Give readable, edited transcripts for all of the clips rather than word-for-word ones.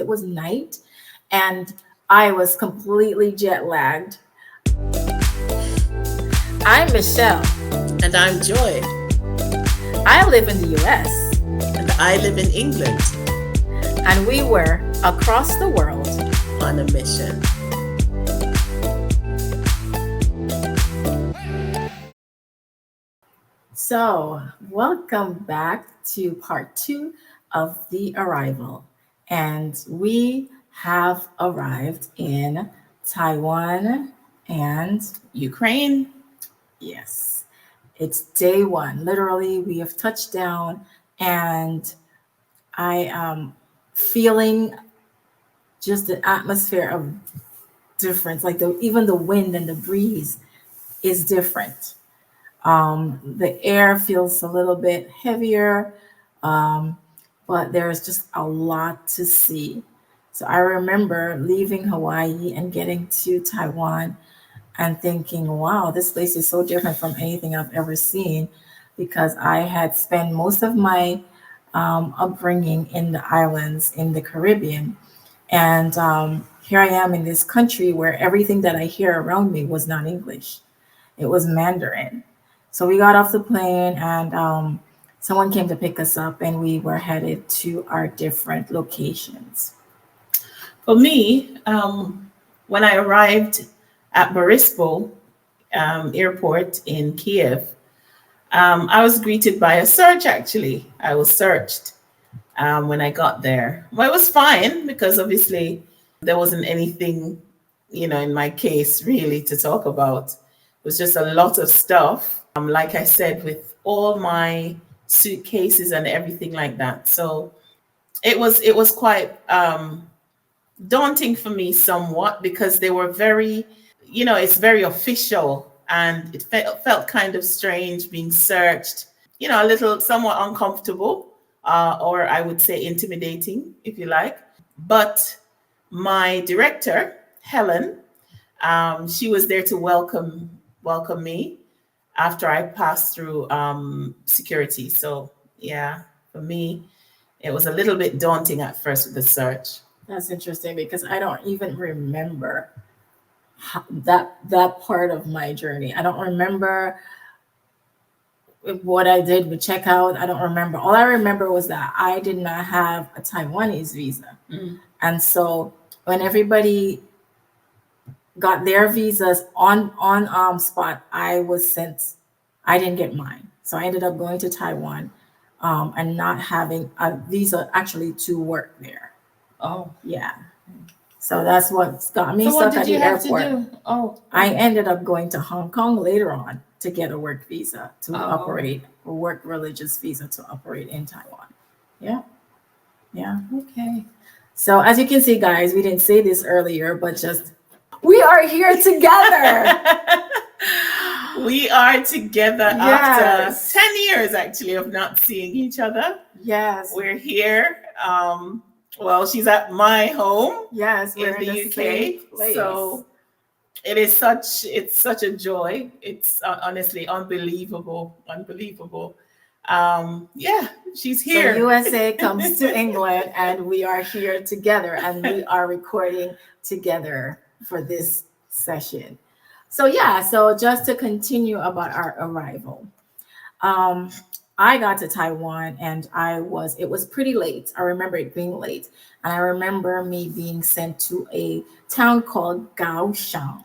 was night and I was completely jet lagged. I'm Michelle. And I'm Joy. I live in the US. And I live in England. And we were across the world on a mission. So, welcome back to part 2 of The Arrival. And we have arrived in Taiwan and Ukraine. Yes, it's day 1. Literally, we have touched down, and I am feeling just the atmosphere of difference. Like even the wind and the breeze is different. The air feels a little bit heavier, but there's just a lot to see. So I remember leaving Hawaii and getting to Taiwan and thinking, wow, this place is so different from anything I've ever seen, because I had spent most of my upbringing in the islands in the Caribbean. And here I am in this country where everything that I hear around me was not English. It was Mandarin. So we got off the plane and someone came to pick us up and we were headed to our different locations. For me, when I arrived at Boryspil airport in Kiev, I was greeted by a search, actually. I was searched when I got there. Well, it was fine because obviously there wasn't anything, in my case really to talk about. It was just a lot of stuff. Like I said, with all my suitcases and everything like that. So it was quite daunting for me somewhat, because they were very, it's very official, and it felt kind of strange being searched, a little somewhat uncomfortable, or I would say intimidating, if you like. But my director, Helen, she was there to welcome me after I passed through security. So yeah, for me, it was a little bit daunting at first with the search. That's interesting, because I don't even remember that part of my journey. I don't remember what I did with checkout. I don't remember. All I remember was that I did not have a Taiwanese visa. And so when everybody got their visas on spot, I didn't get mine. So I ended up going to Taiwan and not having a visa actually to work there. Oh, yeah. So that's what got me so stuck at the airport. To do? Oh, I ended up going to Hong Kong later on to get a work visa to operate, a work religious visa to operate in Taiwan. Yeah. Yeah. Okay. So as you can see, guys, we didn't say this earlier, but just we are here together. We are together after 10 years actually of not seeing each other. Yes. We're here. Well, she's at my home. Yes, we're in the UK. So it's such a joy. It's honestly unbelievable. Yeah, she's here. So USA comes to England and we are here together, and we are recording together for this session. So just to continue about our arrival. I got to Taiwan and it was pretty late. I remember it being late. And I remember me being sent to a town called Kaohsiung.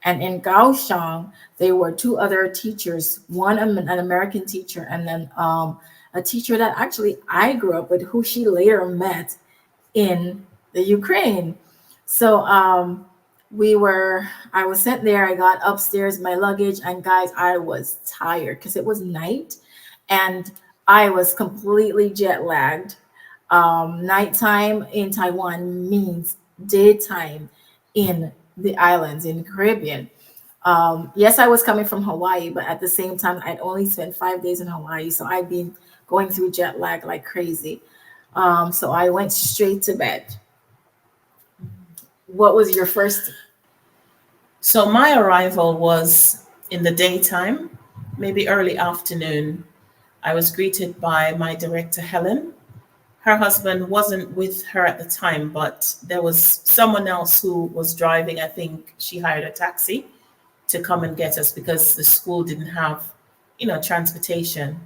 And in Kaohsiung, there were 2 other teachers, one an American teacher, and then a teacher that actually I grew up with, who she later met in the Ukraine. So I was sent there. I got upstairs, my luggage, and guys, I was tired because it was night and I was completely jet lagged. Nighttime in Taiwan means daytime in the islands in the Caribbean. Yes, I was coming from Hawaii, but at the same time, I'd only spent 5 days in Hawaii. So I'd been going through jet lag like crazy. So I went straight to bed. What was your first? So my arrival was in the daytime, maybe early afternoon. I was greeted by my director, Helen. her husband wasn't with her at the time, but there was someone else who was driving. I think she hired a taxi to come and get us because the school didn't have, transportation.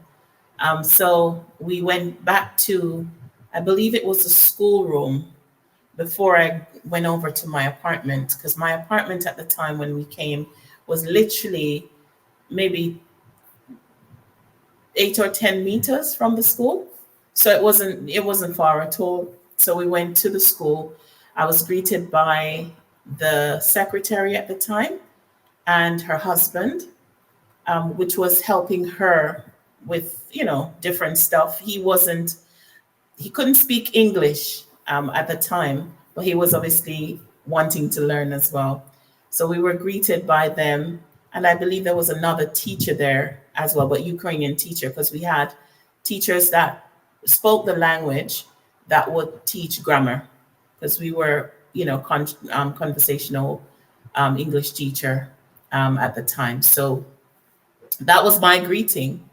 So we went back to, I believe it was the schoolroom before I went over to my apartment, because my apartment at the time when we came was literally maybe 8 or 10 meters from the school. So it wasn't far at all. So we went to the school. I was greeted by the secretary at the time and her husband, which was helping her with different stuff. He couldn't speak English at the time, but he was obviously wanting to learn as well. So we were greeted by them, and I believe there was another teacher there as well, but Ukrainian teacher, because we had teachers that spoke the language that would teach grammar, because we were, conversational English teacher at the time. So that was my greeting.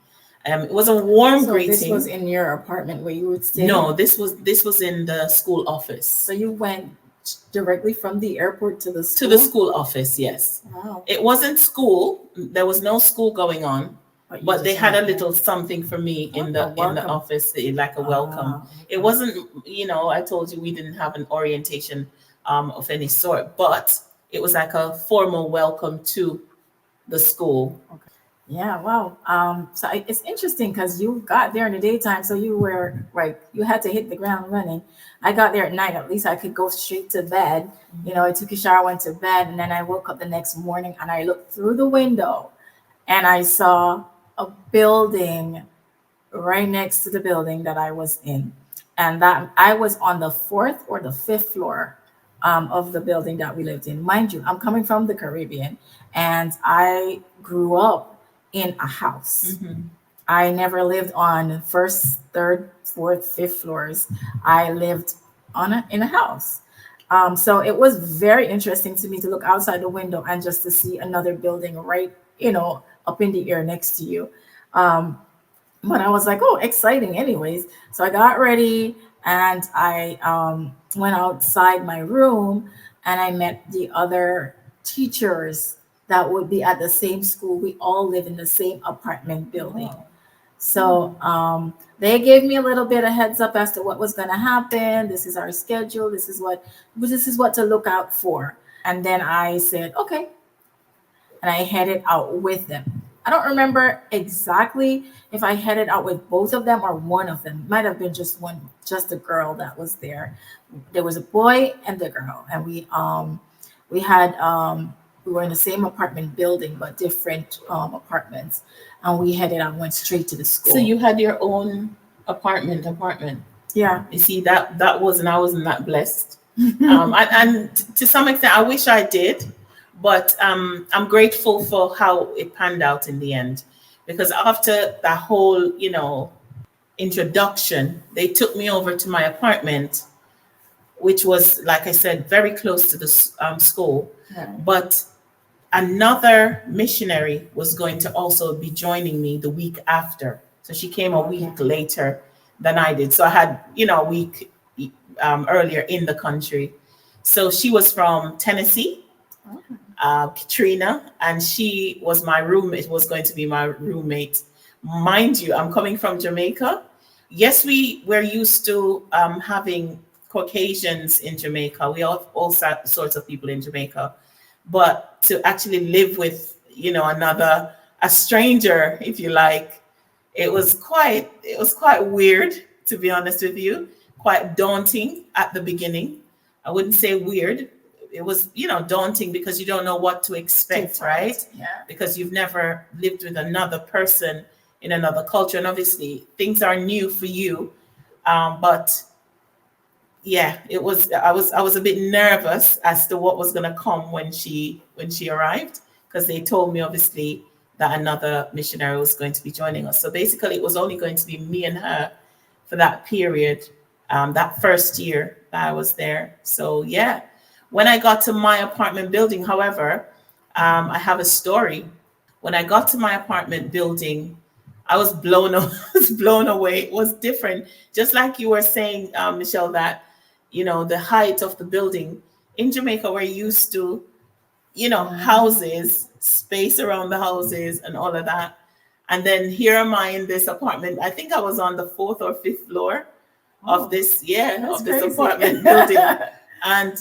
It was a warm So this was greeting. in your apartment where you would stay? No, this was in the school office. So you went directly from the airport to the To school? the school office, yes. Wow. It wasn't school. There was no school going on, you but they just had a went there. little something for me in Oh, the a welcome. office, like a welcome. Ah, It okay. wasn't, I told you we didn't have an orientation of any sort, but it was like a formal welcome to the school. Yeah, wow. So it's interesting because you got there in the daytime, so you were like you had to hit the ground running. I got there at night. At least I could go straight to bed. I took a shower, went to bed, and then I woke up the next morning and I looked through the window and I saw a building right next to the building that I was in, and that I was on the fourth or the fifth floor of the building that we lived in. Mind you, I'm coming from the Caribbean, and I grew up in a house. Mhm. I never lived on first, third, fourth, fifth floors. I lived in a house. So it was very interesting to me to look outside the window and just to see another building right, up in the air next to you. Um, but I was like, oh, exciting, anyways. So I got ready and I went outside my room and I met the other teachers that would be at the same school. We all live in the same apartment building. Wow. So they gave me a little bit of heads up as to what was going to happen. This is our schedule. This is what to look out for. And then I said, okay, and I headed out with them. I don't remember exactly if I headed out with both of them or one of them. Might have been just one, just a girl that was there. There was a boy and the girl, and we were in the same apartment building but different apartments, and we headed out, went straight to the school. So you had your own apartment. Yeah. You see, that wasn't I wasn't that blessed. And to some extent, I wish I did, but I'm grateful for how it panned out in the end, because after that whole, introduction, they took me over to my apartment, which was, like I said, very close to the school. Right. But another missionary was going to also be joining me the week after. So she came a week Okay. later than I did. So I had, a week earlier in the country. So she was from Tennessee, Okay. Katrina, and she was my roommate, was going to be my roommate. Mind you, I'm coming from Jamaica. Yes, we were used to having Caucasians in Jamaica. We have all sorts of people in Jamaica. But to actually live with, a stranger, if you like, it was quite weird, to be honest with you, quite daunting at the beginning. I wouldn't say weird. It was, daunting because you don't know what to expect, Different. right? Yeah. Because you've never lived with another person in another culture. And obviously things are new for you. But yeah, I was a bit nervous as to what was going to come when she arrived, because they told me obviously that another missionary was going to be joining us. So basically it was only going to be me and her for that period, that first year that I was there. So yeah, when I got to my apartment building, however, I have a story. When I got to my apartment building, I was blown, was blown away. It was different, just like you were saying, Michelle, that the height of the building in Jamaica, we're used to houses, space around the houses, and all of that. And then here am I in this apartment. I think I was on the fourth or fifth floor of Oh, this, that's of this crazy. apartment building. And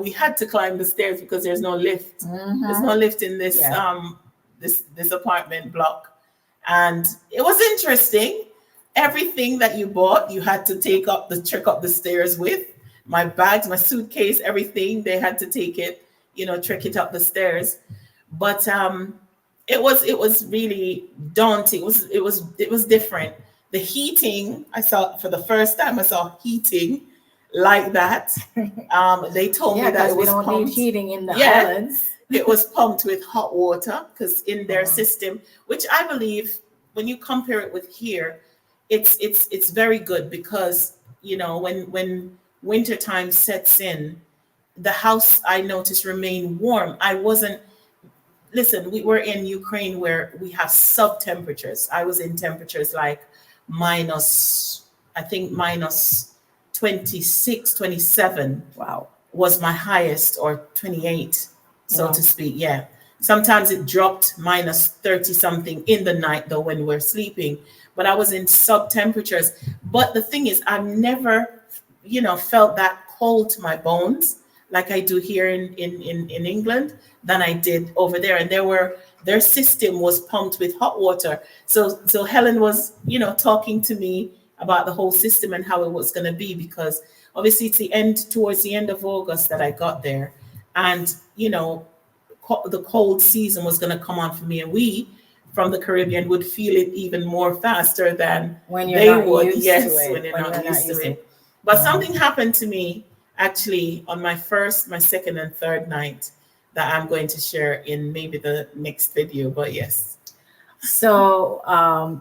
we had to climb the stairs because there's no lift. There's no lift in this Yeah. this apartment block. And it was interesting. Everything that you bought, you had to trek up the stairs with. My bags, my suitcase, everything, they had to take it, trek it up the stairs. But it was really daunting. It was different. The heating, I saw for the first time, I saw heating like that. They told me Yeah, that because it we was don't need pumped. heating in the Yeah, islands. it was pumped with hot water because in their Mhm. system, which I believe when you compare it with here, it's very good because when wintertime sets in, the house I noticed remained warm. I wasn't Listen, we were in Ukraine where we have sub temperatures. I was in temperatures like minus, I think minus 26, 27 Wow. was my highest, or 28, so Wow. to speak. Yeah. Sometimes it dropped minus 30 something in the night, though, when we're sleeping. But I was in sub temperatures. But the thing is, I've never, felt that cold to my bones like I do here in England than I did over there. And their system was pumped with hot water. So Helen was, talking to me about the whole system and how it was going to be, because obviously it's towards the end of August that I got there, and the cold season was going to come on for me, and we from the Caribbean would feel it even more faster than When you're they not would. used to Yes, when it. they're When not you're not used to used to it. it. But Yeah. something happened to me actually on my first, my second, and third night that I'm going to share in maybe the next video. But yes. So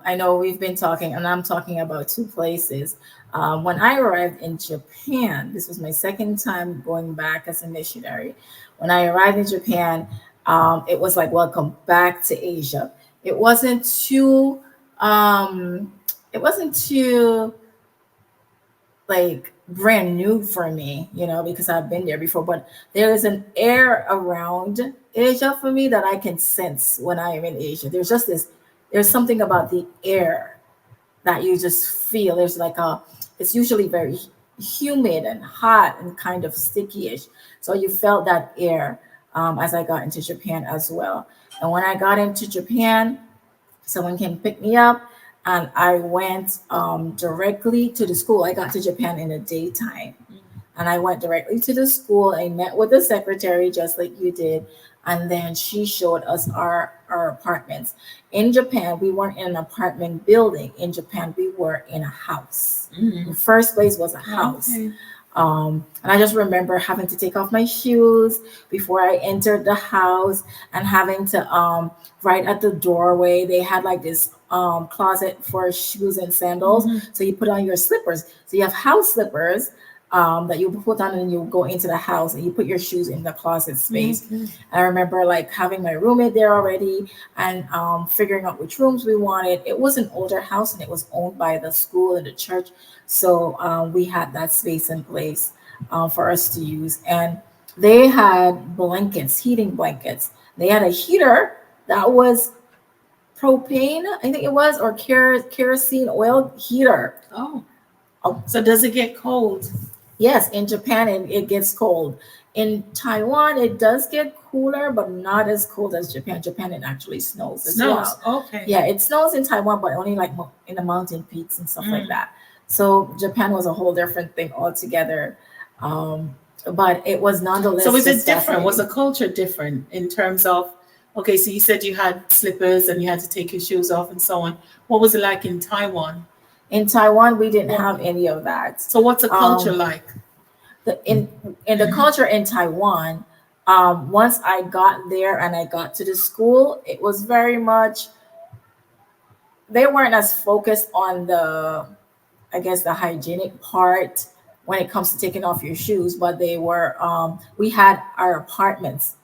I know we've been talking, and I'm talking about two places. When I arrived in Japan, this was my second time going back as a missionary. When I arrived in Japan, it was like welcome back to Asia. It wasn't too, um, it wasn't too like brand new for me, because I've been there before. But there is an air around Asia for me that I can sense when I am in Asia. There's something about the air that you just feel. It's usually very humid and hot and kind of sticky-ish. So you felt that air as I got into Japan as well. And when I got into Japan, someone came pick me up, and I went directly to the school. I got to Japan in the daytime, and I went directly to the school. I met with the secretary just like you did, and then she showed us our apartments. In Japan, we weren't in an apartment building. In Japan, we were in a house. The first place was a house. Okay. And I just remember having to take off my shoes before I entered the house, and having to right at the doorway they had like this closet for shoes and sandals. So you put on your slippers. So you have house slippers that you put on, and you go into the house and you put your shoes in the closet space. Okay. I remember like having my roommate there already, and figuring out which rooms we wanted. It was an older house, and it was owned by the school and the church. So we had that space in place for us to use. And they had blankets, heating blankets. They had a heater that was propane, I think it was, or kerosene oil heater. Oh. So does it get cold? Yes, in Japan it gets cold. In Taiwan, it does get cooler, but not as cold as Japan. Japan, it actually snows as Snows. well. Okay. Yeah, it snows in Taiwan, but only like in the mountain peaks and stuff like that. So Japan was a whole different thing altogether. But it was nonetheless. So is it just different? Was the fascinating. culture different in terms of, okay, so you said you had slippers and you had to take your shoes off and so on. What was it like in Taiwan? In Taiwan, we didn't have any of that. So what's the culture like? In the culture in Taiwan, once I got there and I got to the school, it was very much, they weren't as focused on I guess the hygienic part when it comes to taking off your shoes, but we had our apartments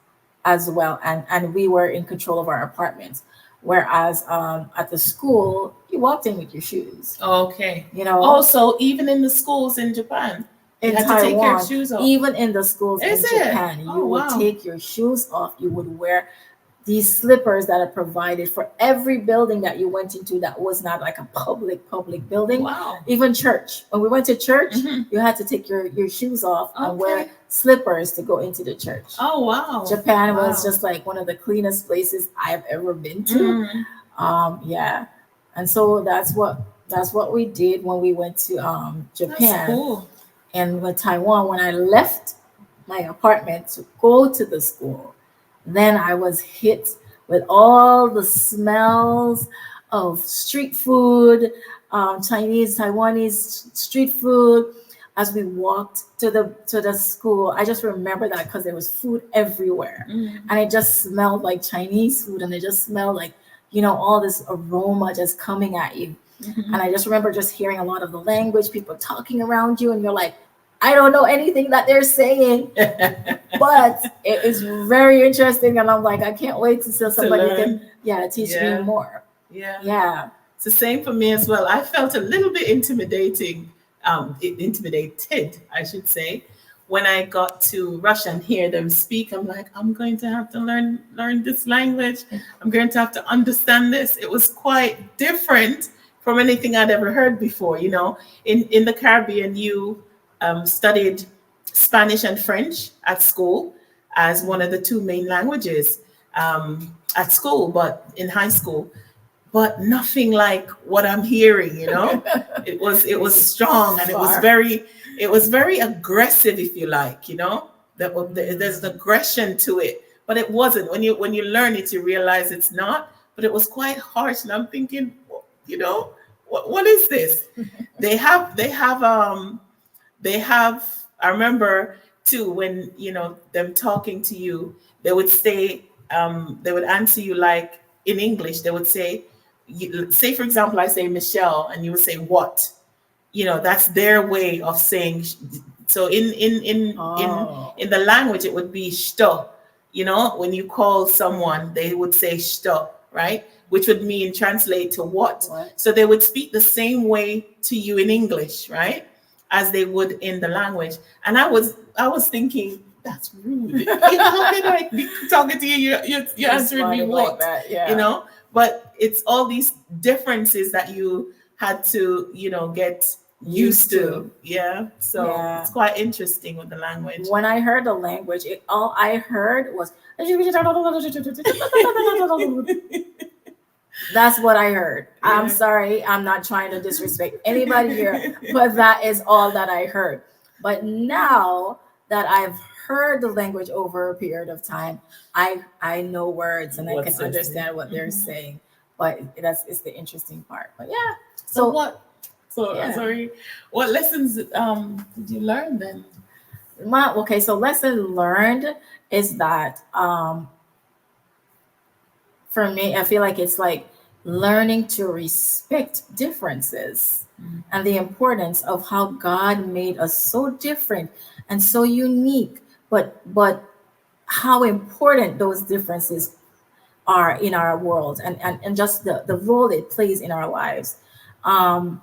as well, and we were in control of our apartments. whereas at the school you walked in with your shoes. Okay. You know, Also, even in the schools in Japan, you in had to take your Taiwan, shoes off. even in the schools Is in it? Japan, Oh you would wow. take your shoes off. You would wear these slippers that are provided for every building that you went into that was not like a public building. Wow. Even church, when we went to church, Mhm. you had to take your shoes off and wear Okay. slippers to go into the church. Oh wow. Japan was Wow. just like one of the cleanest places I've ever been to. Mm. Yeah, and so that's what we did when we went to That's Japan. cool. And with Taiwan, when I left my apartment to go to the school, then I was hit with all the smells of street food, Chinese, Taiwanese street food. As we walked to the school, I just remember that because there was food everywhere, Mm. and it just smelled like Chinese food, and it just smelled like all this aroma just coming at you. Mhm. And I just remember just hearing a lot of the language, people talking around you, and you're like, I don't know anything that they're saying, but it is very interesting. And I'm like, I can't wait to see somebody can, teach me Yeah. more. Yeah. Yeah. It's the same for me as well. I felt a little bit intimidating, intimidated, I should say, when I got to Russia and hear them speak. I'm like, I'm going to have to learn this language. I'm going to have to understand this. It was quite different from anything I'd ever heard before. In the Caribbean, you studied Spanish and French at school as one of the two main languages at school, but in high school, but nothing like what I'm hearing. It was strong, and Far. it was very aggressive, if you like. There's an aggression to it, but it wasn't. When you learn it, you realize it's not. But it was quite harsh, and I'm thinking, what is this? They have I remember too, when them talking to you, they would say, they would answer you like in English. They would say, for example, I say Michelle, and you would say what. That's their way of saying. So in the language, it would be sto. When you call someone, they would say sto, right? Which would mean translate to what. So they would speak the same way to you in English, right, as they would in the language. And I was thinking, that's rude. How can I be talking to you? You're answering me what? Like that, yeah. But it's all these differences that you had to, get used to. Yeah. So Yeah. it's quite interesting with the language. When I heard the language, all I heard was that's what I heard. Yeah. I'm sorry, I'm not trying to disrespect anybody here, but that is all that I heard. But now that I've heard the language over a period of time, I know words and I What's can this? understand what they're Mhm. saying. But it's the interesting part. But yeah. So what? Yeah. Sorry. What lessons did you learn then? So lesson learned is that for me, I feel like it's like learning to respect differences and the importance of how God made us so different and so unique, but how important those differences are in our world, and just the role it plays in our lives. Um,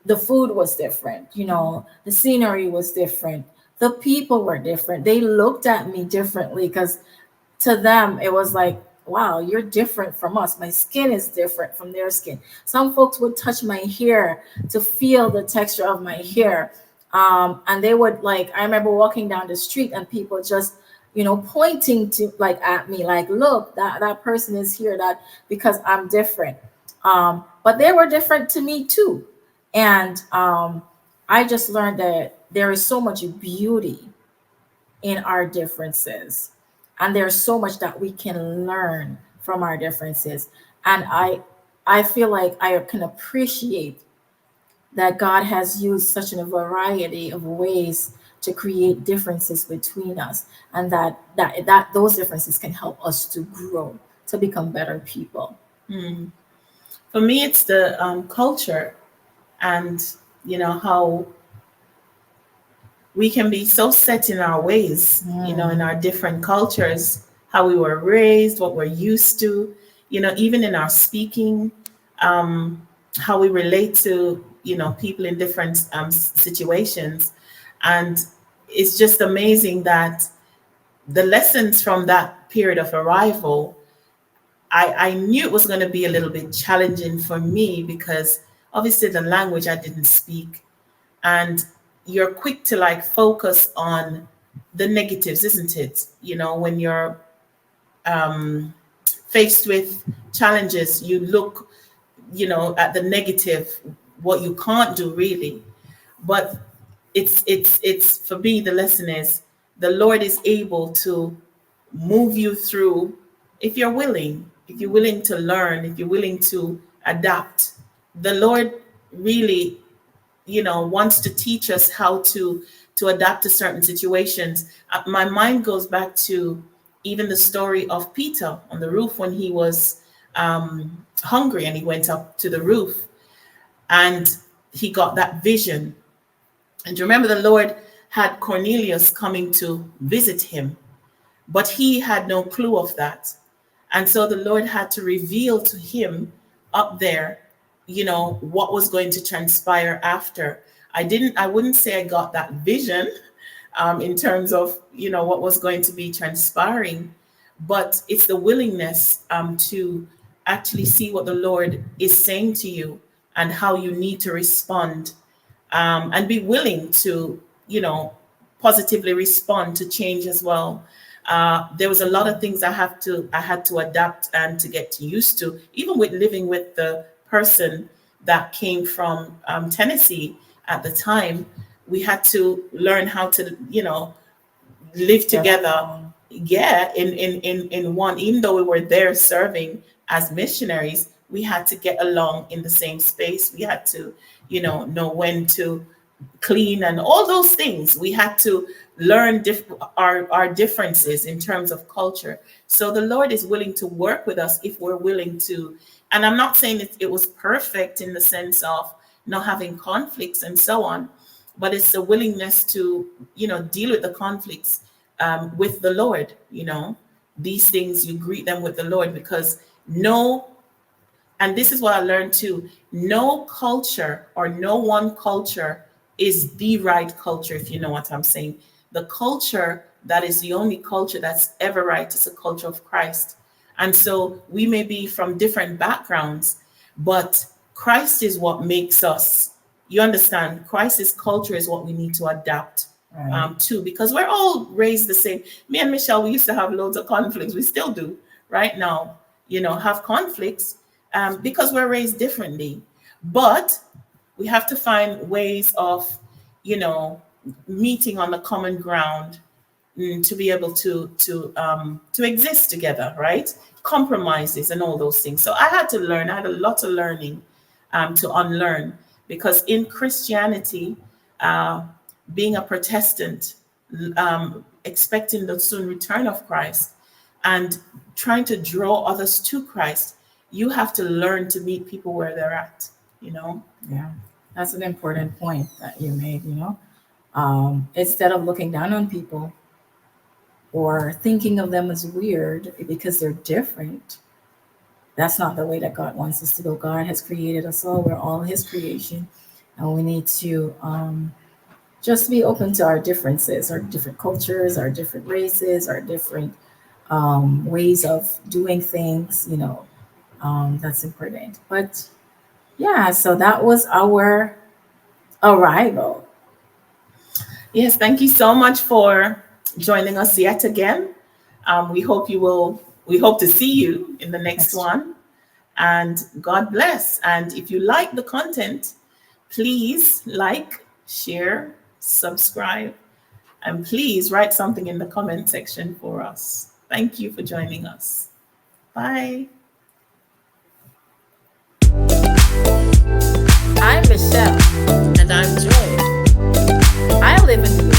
the food was different, the scenery was different, the people were different. They looked at me differently because to them it was like, wow, you're different from us. My skin is different from their skin. Some folks would touch my hair to feel the texture of my hair, and they would, like, I remember walking down the street and people just pointing to, like, at me, like, look, that person is here, that because I'm different. But they were different to me too. And I just learned that there is so much beauty in our differences, and there's so much that we can learn from our differences. And I feel like I can appreciate that God has used such a variety of ways to create differences between us, and that those differences can help us to grow, to become better people. Hmm. For me, it's the culture, and how we can be so set in our ways, in our different cultures, how we were raised, what we're used to. even in our speaking, how we relate to, people in different situations. And it's just amazing that the lessons from that period of arrival, I knew it was going to be a little bit challenging for me because obviously the language I didn't speak. And you're quick to like focus on the negatives, isn't it? When you're faced with challenges, you look, at the negative, what you can't do really. But it's for me, the lesson is the Lord is able to move you through if you're willing to learn, if you're willing to adapt. The Lord really, wants to teach us how to adapt to certain situations. My mind goes back to even the story of Peter on the roof when he was hungry and he went up to the roof and he got that vision. And you remember the Lord had Cornelius coming to visit him, but he had no clue of that. And so the Lord had to reveal to him up there, what was going to transpire after. I wouldn't say I got that vision in terms of, what was going to be transpiring, but it's the willingness to actually see what the Lord is saying to you and how you need to respond, and be willing to, positively respond to change as well. There was a lot of things I had to adapt and to get used to, even with living with the person that came from Tennessee at the time. We had to learn how to, live together. Yeah, in one, even though we were there serving as missionaries, we had to get along in the same space. We had to, know when to clean and all those things. We had to learn our differences in terms of culture. So the Lord is willing to work with us if we're willing to. And I'm not saying it was perfect in the sense of not having conflicts and so on, but it's the willingness to, deal with the conflicts with the Lord. These things, you greet them with the Lord, because and this is what I learned too, no culture or no one culture is the right culture, if you know what I'm saying. The culture that is the only culture that's ever right is a culture of Christ. And so we may be from different backgrounds, but Christ is what makes us. You understand? Christ's culture is what we need to adapt to, because we're all raised the same. Me and Michelle, we used to have loads of conflicts. We still do right now, have conflicts because we're raised differently. But we have to find ways of, meeting on the common ground to be able to exist together, right? Compromises and all those things. So I had to learn. I had a lot of learning to unlearn, because in Christianity, being a Protestant, expecting the soon return of Christ and trying to draw others to Christ, you have to learn to meet people where they're at, Yeah, that's an important point that you made, instead of looking down on people or thinking of them as weird because they're different. That's not the way that God wants us to go. God has created us all. We're all his creation. And we need to just be open to our differences, our different cultures, our different races, our different ways of doing things, that's important. But yeah, so that was our arrival. Yes, thank you so much for joining us yet again. We hope to see you in the next one. And God bless. And if you like the content, please like, share, subscribe, and please write something in the comment section for us. Thank you for joining us. Bye. I'm Michelle. And I'm Joy. I live in